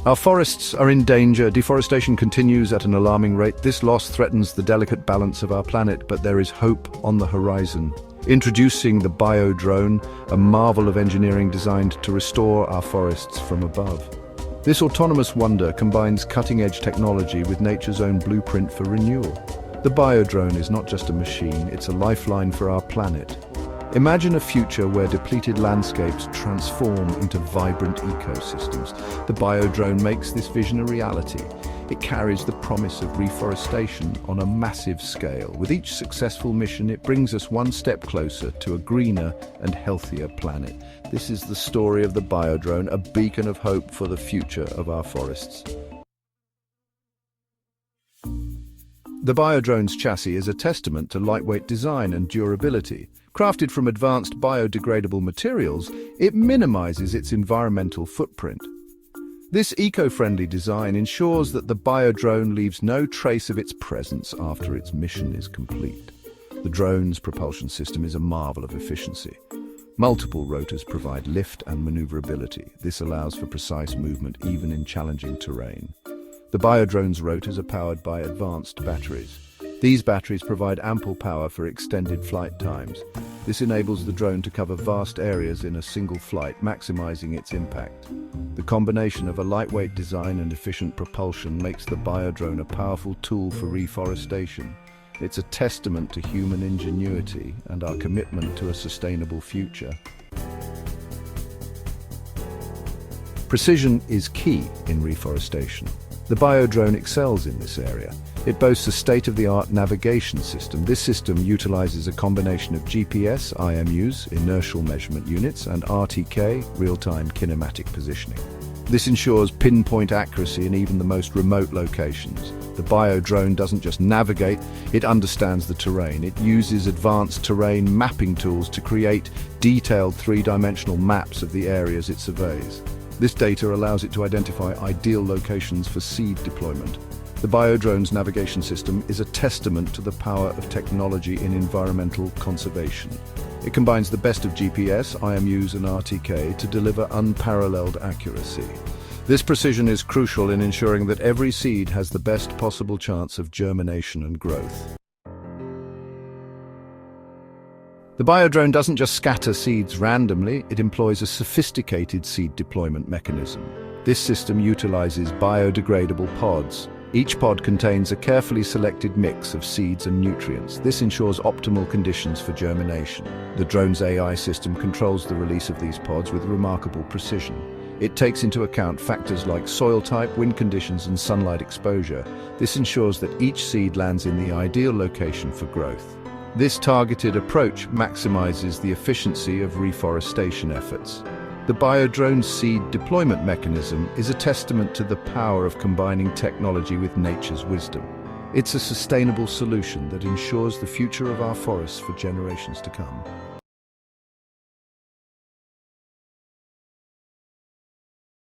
Our forests are in danger. Deforestation continues at an alarming rate. This loss threatens the delicate balance of our planet, but there is hope on the horizon. Introducing the BioDrone, a marvel of engineering designed to restore our forests from above. This autonomous wonder combines cutting-edge technology with nature's own blueprint for renewal. The BioDrone is not just a machine, it's a lifeline for our planet. Imagine a future where depleted landscapes transform into vibrant ecosystems. The BioDrone makes this vision a reality. It carries the promise of reforestation on a massive scale. With each successful mission, it brings us one step closer to a greener and healthier planet. This is the story of the BioDrone, a beacon of hope for the future of our forests. The BioDrone's chassis is a testament to lightweight design and durability. Crafted from advanced biodegradable materials, it minimizes its environmental footprint. This eco-friendly design ensures that the BioDrone leaves no trace of its presence after its mission is complete. The drone's propulsion system is a marvel of efficiency. Multiple rotors provide lift and maneuverability. This allows for precise movement even in challenging terrain. The BioDrone's rotors are powered by advanced batteries. These batteries provide ample power for extended flight times. This enables the drone to cover vast areas in a single flight, maximizing its impact. The combination of a lightweight design and efficient propulsion makes the BioDrone a powerful tool for reforestation. It's a testament to human ingenuity and our commitment to a sustainable future. Precision is key in reforestation. The BioDrone excels in this area. It boasts a state-of-the-art navigation system. This system utilizes a combination of GPS, IMUs, inertial measurement units, and RTK, real-time kinematic positioning. This ensures pinpoint accuracy in even the most remote locations. The BioDrone doesn't just navigate, it understands the terrain. It uses advanced terrain mapping tools to create detailed three-dimensional maps of the areas it surveys. This data allows it to identify ideal locations for seed deployment. The BioDrone's navigation system is a testament to the power of technology in environmental conservation. It combines the best of GPS, IMUs, and RTK to deliver unparalleled accuracy. This precision is crucial in ensuring that every seed has the best possible chance of germination and growth. The BioDrone doesn't just scatter seeds randomly, it employs a sophisticated seed deployment mechanism. This system utilizes biodegradable pods. Each pod contains a carefully selected mix of seeds and nutrients. This ensures optimal conditions for germination. The drone's AI system controls the release of these pods with remarkable precision. It takes into account factors like soil type, wind conditions, and sunlight exposure. This ensures that each seed lands in the ideal location for growth. This targeted approach maximizes the efficiency of reforestation efforts. The BioDrone seed deployment mechanism is a testament to the power of combining technology with nature's wisdom. It's a sustainable solution that ensures the future of our forests for generations to come.